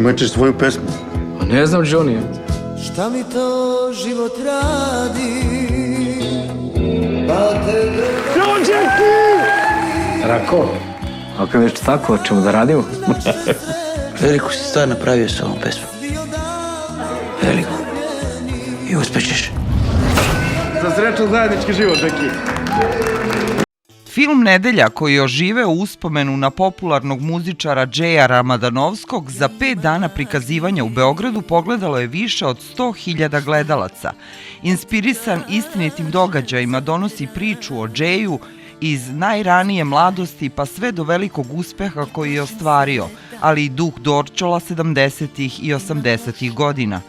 tumačiš svoju pesmu? A ne znam, Johnny. Šta mi to život radi? Rako, ako već tako, ćemo da radimo? Veliku si stvar napravio s ovom pesmom. Veliku. I uspećeš. Za srećan zajednički život, neki. Film Nedelja, koji je oživeo uspomenu na popularnog muzičara Džeja Ramadanovskog, za 5 dana prikazivanja u Beogradu pogledalo je više od 100.000 gledalaca. Inspirisan istinitim događajima donosi priču o Džeju iz najranije mladosti pa sve do velikog uspeha koji je ostvario, ali i duh Dorćola 70. i 80. godina.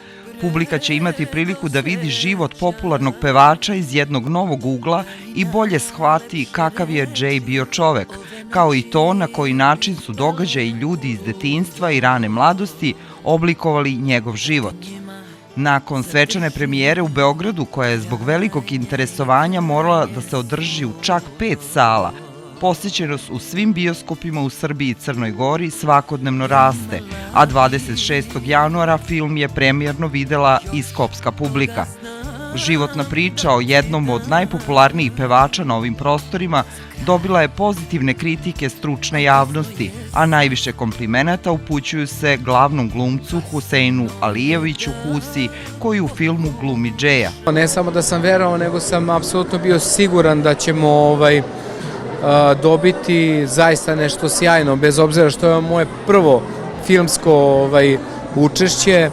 Publika će imati priliku da vidi život popularnog pevača iz jednog novog ugla i bolje shvati kakav je Džej bio čovek, kao i to na koji način su događaji ljudi iz detinjstva i rane mladosti oblikovali njegov život. Nakon svečane premijere u Beogradu, koja je zbog velikog interesovanja morala da se održi u čak 5 sala, posjećenost u svim bioskopima u Srbiji i Crnoj Gori svakodnevno raste, a 26. januara film je premijerno videla i skopska publika. Životna priča o jednom od najpopularnijih pevača na ovim prostorima dobila je pozitivne kritike stručne javnosti, a najviše komplimenata upućuju se glavnom glumcu Huseinu Alijeviću Husi, koji u filmu glumi Džeja. Ne samo da sam verovao, nego sam apsolutno bio siguran da ćemo dobiti zaista nešto sjajno, bez obzira što je moje prvo filmsko učešće.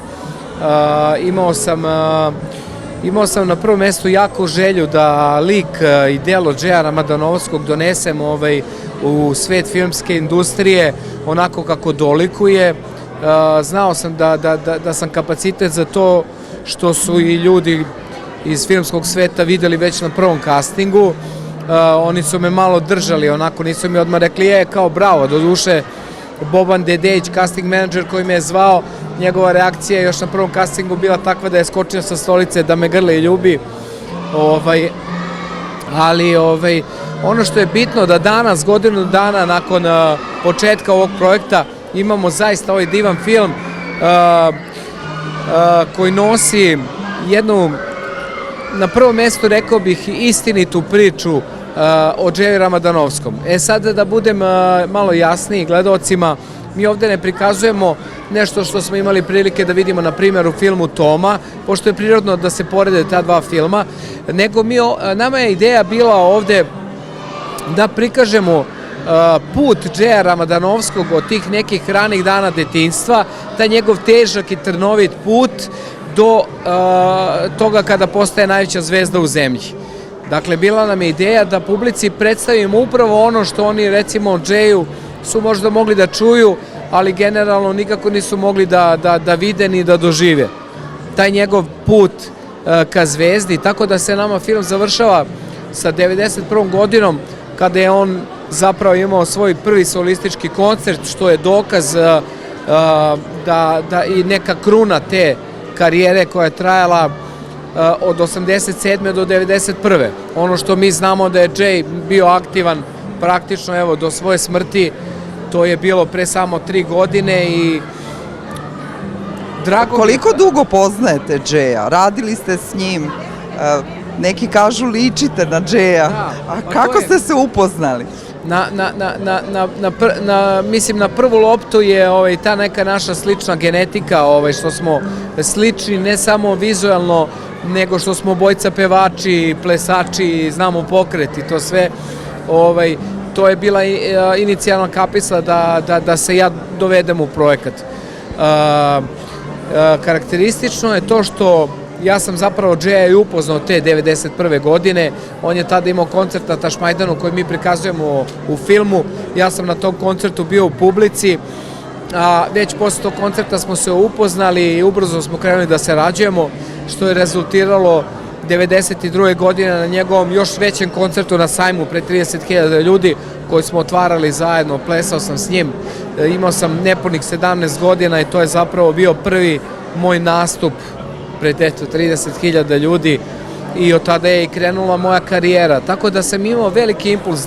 Imao sam na prvom mestu jako želju da lik i delo Džeja Ramadanovskog donesem u svet filmske industrije onako kako dolikuje. Znao sam da sam kapacitet za to, što su i ljudi iz filmskog sveta videli već na prvom castingu. Oni su me malo držali, onako nisu mi odmah rekli kao bravo. Doduše Boban Dedejić, casting menadžer koji me je zvao, njegova reakcija još na prvom castingu bila takva da je skočio sa stolice da me grli i ljubi. Ali ono što je bitno da danas, godinu dana nakon početka ovog projekta, imamo zaista ovaj divan film koji nosi jednu, na prvom mjestu rekao bih, istinitu priču o Džeju Ramadanovskom. Sad da budem malo jasniji gledaocima, mi ovde ne prikazujemo nešto što smo imali prilike da vidimo na primjer u filmu Toma, pošto je prirodno da se porede ta dva filma, nego nama je ideja bila ovde da prikažemo put Džeja Ramadanovskog od tih nekih ranih dana detinjstva, taj njegov težak i trnovit put do toga kada postaje najveća zvezda u zemlji. Dakle, bila nam je ideja da publici predstavimo upravo ono što oni, recimo, o Džeju su možda mogli da čuju, ali generalno nikako nisu mogli da vide ni da dožive. Taj njegov put ka zvezdi, tako da se nama film završava sa 91. godinom, kada je on zapravo imao svoj prvi solistički koncert, što je dokaz da i neka kruna te karijere koja je trajala od 87. do 91. Ono što mi znamo da je Džej bio aktivan praktično do svoje smrti, to je bilo pre samo 3 godine i drago... Koliko dugo poznajete Džeja? Radili ste s njim? Neki kažu ličite na Džeja. A kako ste se upoznali? Mislim, na prvu loptu je ta neka naša slična genetika, što smo slični ne samo vizualno, nego što smo obojica pevači, plesači, znamo pokret i to sve. To je bila inicijalna kapisla da se ja dovedem u projekat. Karakteristično je to što ja sam zapravo Džeja i upoznao te 91. godine. On je tada imao koncert na Tašmajdanu koji mi prikazujemo u filmu. Ja sam na tom koncertu bio u publici. Već posle tog koncerta smo se upoznali i ubrzo smo krenuli da sarađujemo, što je rezultiralo 92. godine na njegovom još većem koncertu na sajmu pred 30.000 ljudi koji smo otvarali zajedno, plesao sam s njim. Imao sam nepunih 17 godina i to je zapravo bio prvi moj nastup pred 30.000 ljudi i od tada je i krenula moja karijera. Tako da sam imao veliki impuls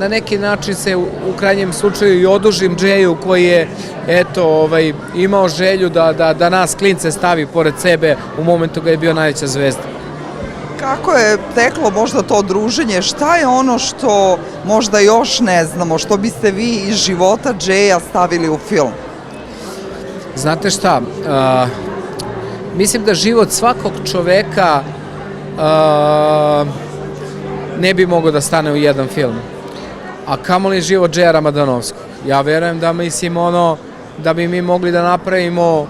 na neki način se u krajnjem slučaju i odužim Džeju koji je imao želju da nas klince stavi pored sebe u momentu kad je bio najveća zvezda. Kako je teklo možda to druženje? Šta je ono što možda još ne znamo, što biste vi iz života Džeja stavili u film? Znate šta, mislim da život svakog čoveka ne bi mogao da stane u jedan film. A kamoli život Džeja Ramadanovskog. Ja verujem da da bi mi mogli da napravimo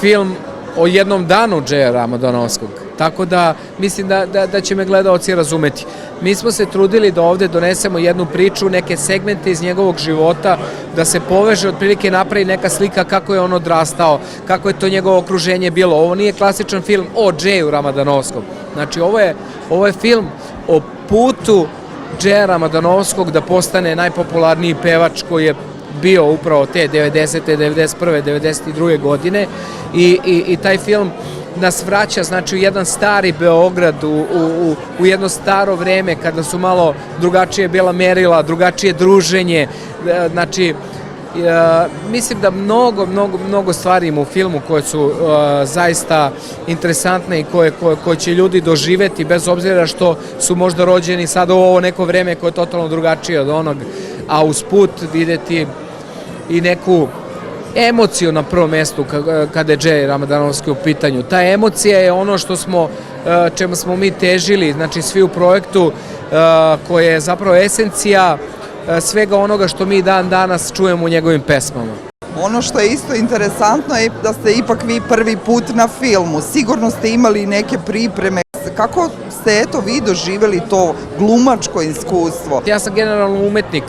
film o jednom danu Džeja Ramadanovskog. Tako da mislim da će me gledaoci razumeti. Mi smo se trudili da ovde donesemo jednu priču, neke segmente iz njegovog života, da se poveže, otprilike napravi neka slika kako je on odrastao, kako je to njegovo okruženje bilo. Ovo nije klasičan film o Džeju Ramadanovskom. Znači, ovo je film o putu Džeja Ramadanovskog da postane najpopularniji pevač koji je bio upravo te 90. 91. 92. godine i taj film nas vraća, znači, u jedan stari Beograd, u jedno staro vreme kada su malo drugačije bila merila, drugačije druženje. Znači, mislim da mnogo stvari ima u filmu koje su zaista interesantne i koje će ljudi doživeti, bez obzira što su možda rođeni sada u ovo neko vreme koje je totalno drugačije od onog, a usput videti i neku emociju na prvom mestu kada je Džej Ramadanovski u pitanju. Ta emocija je ono čemu smo mi težili, znači svi u projektu, koja je zapravo esencija svega onoga što mi dan danas čujemo u njegovim pesmama. Ono što je isto interesantno je da ste ipak vi prvi put na filmu. Sigurno ste imali neke pripreme. Kako ste vi doživjeli to glumačko iskustvo? Ja sam generalno umetnik,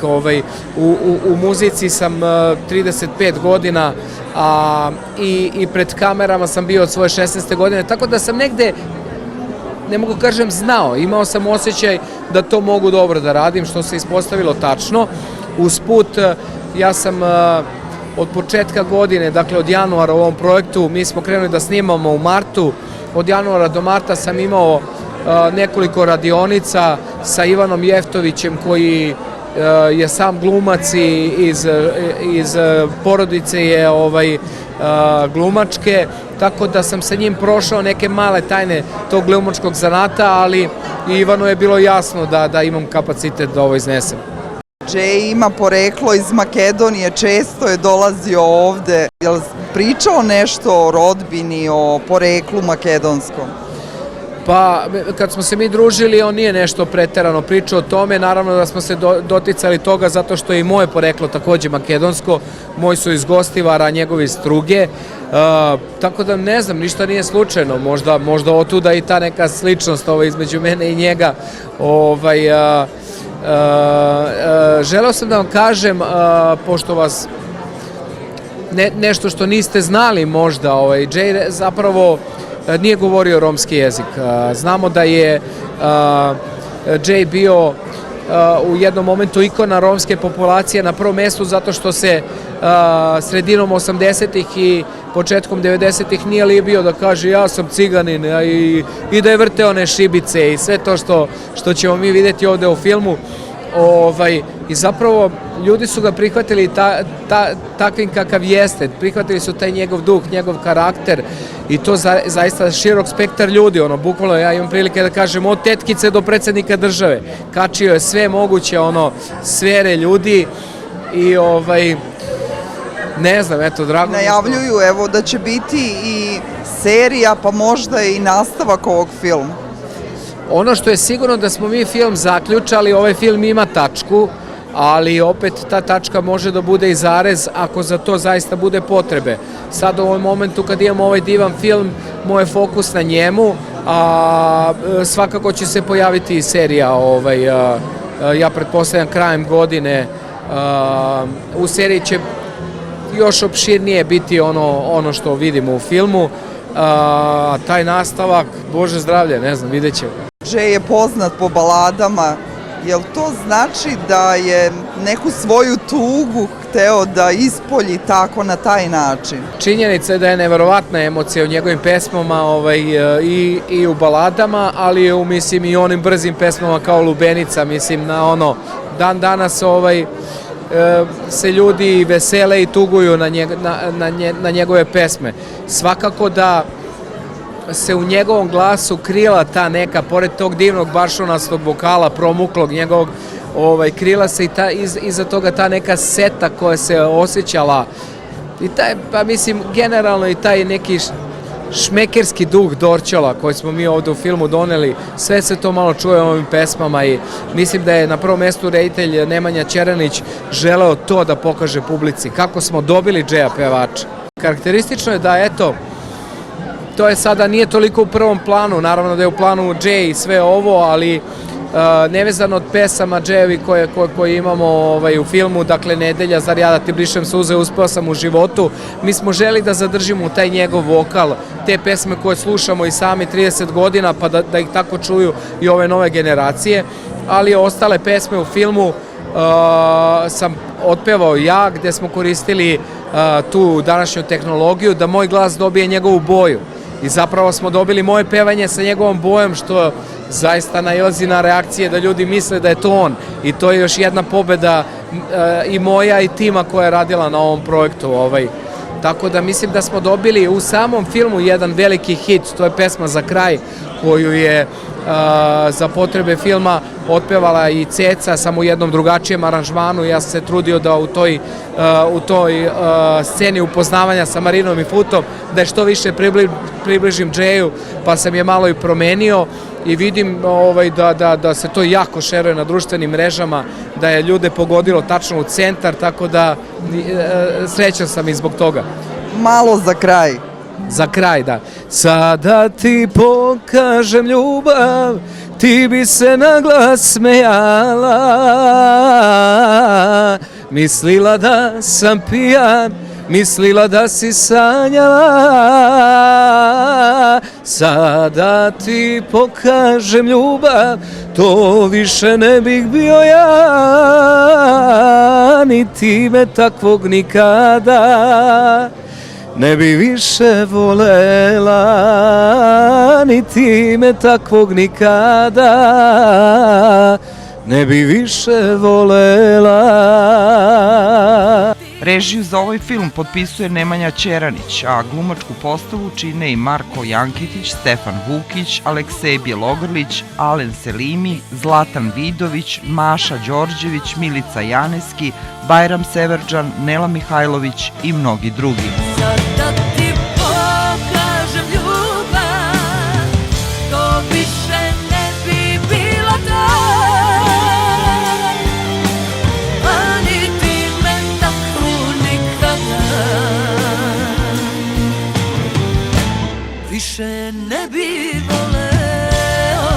u muzici sam 35 godina i pred kamerama sam bio od svoje 16. godine, tako da sam negde, ne mogu kažem znao, imao sam osjećaj da to mogu dobro da radim, što se ispostavilo tačno. Usput, ja sam od početka godine, dakle od januara u ovom projektu, mi smo krenuli da snimamo u martu. Od januara do marta sam imao nekoliko radionica sa Ivanom Jeftovićem, koji je sam glumac i iz porodice je glumačke, tako da sam sa njim prošao neke male tajne tog glumačkog zanata, ali Ivanu je bilo jasno da imam kapacitet da ovo iznesem. Džej ima poreklo iz Makedonije, često je dolazio ovde. Je li pričao nešto o rodbini, o poreklu makedonskom? Pa, kad smo se mi družili, on nije nešto preterano pričao o tome. Naravno da smo se doticali toga zato što je i moje poreklo takođe makedonsko. Moji su iz Gostivara, njegovi iz Struge. Tako da ne znam, ništa nije slučajno. Možda otuda i ta neka sličnost između mene i njega. Želeo sam da vam kažem, pošto vas nešto što niste znali možda, Džej zapravo nije govorio romski jezik. Znamo da je Džej bio u jednom momentu ikona romske populacije na prvom mestu zato što se sredinom 80-ih i početkom 90-ih nije libio da kaže ja sam ciganin i da je vrte one šibice i sve to što ćemo mi vidjeti ovde u filmu. I zapravo ljudi su ga prihvatili takvim kakav jeste, prihvatili su taj njegov duh, njegov karakter i to zaista širok spektar ljudi, bukvalno ja imam prilike da kažem od tetkice do predsjednika države, kačio je sve moguće sfere ljudi i ne znam, eto, drago mi je. Najavljuju, da će biti i serija, pa možda i nastavak ovog filma. Ono što je sigurno da smo mi film zaključali, ovaj film ima tačku, ali opet ta tačka može da bude i zarez ako za to zaista bude potrebe. Sad u ovom momentu kad imamo ovaj divan film, moj je fokus na njemu, a svakako će se pojaviti i serija, ja pretpostavljam krajem godine, u seriji će još opširnije biti ono što vidimo u filmu, taj nastavak, Bože zdravlje, ne znam, vidjet ćemo. Džej je poznat po baladama, jel to znači da je neku svoju tugu hteo da ispolji tako na taj način? Činjenica je da je neverovatna emocija u njegovim pesmama i u baladama, ali mislim i onim brzim pesmama kao Lubenica, mislim na dan danas se ljudi vesele i tuguju na njegove pesme. Svakako da se u njegovom glasu krila ta neka, pored tog divnog baršunastog vokala, promuklog njegovog, krila se i iza toga ta neka seta koja se osjećala i taj, pa mislim, generalno i taj neki šmekerski duh Dorćola koji smo mi ovde u filmu doneli, sve se to malo čuje u ovim pesmama i mislim da je na prvom mestu reditelj Nemanja Ćeranić želeo to da pokaže publici, kako smo dobili Džeja pevača. Karakteristično je da, eto, to je sada, nije toliko u prvom planu, naravno da je u planu Džej i sve ovo, ali nevezano od pesama Džejevi koje imamo u filmu, dakle Nedelja, zar ja da ti brišem suze, uspeo sam u životu, mi smo želi da zadržimo taj njegov vokal, te pesme koje slušamo i sami 30 godina, pa da ih tako čuju i ove nove generacije, ali ostale pesme u filmu sam otpevao ja, gde smo koristili tu današnju tehnologiju, da moj glas dobije njegovu boju. I zapravo smo dobili moje pevanje sa njegovom bojom, što zaista nailazi na reakcije da ljudi misle da je to on. I to je još jedna pobeda i moja i tima koja je radila na ovom projektu. Tako da mislim da smo dobili u samom filmu jedan veliki hit, to je pesma Za kraj, koju je za potrebe filma otpevala i Ceca, samo u jednom drugačijem aranžmanu. Ja sam se trudio da u toj sceni upoznavanja sa Marinom i Futom, da je što više približim Džeju, pa sam je malo i promenio i vidim da se to jako šeruje na društvenim mrežama, da je ljude pogodilo tačno u centar, tako da srećan sam i zbog toga. Malo za kraj. Za kraj, da. Sada ti pokažem ljubav, ti bi se na glas smejala, mislila da sam pijan, mislila da si sanjala. Sada ti pokažem ljubav, to više ne bih bio ja, niti me takvog nikada ne bi više volela, niti me takvog nikada ne bi više volela. Režiju za ovaj film potpisuje Nemanja Ćeranić, a glumačku postavu čine i Marko Jankitić, Stefan Vukić, Aleksej Bjelogrlić, Alen Selimi, Zlatan Vidović, Maša Đorđević, Milica Janeski, Bajram Severdžan, Nela Mihajlović i mnogi drugi. Sada ti pokažem ljubav, to više ne bi bilo to, a niti me tako nikada više ne bi voleo,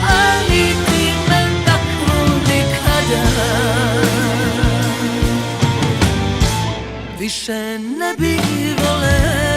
a niti me tako nikada više ne bi voleo.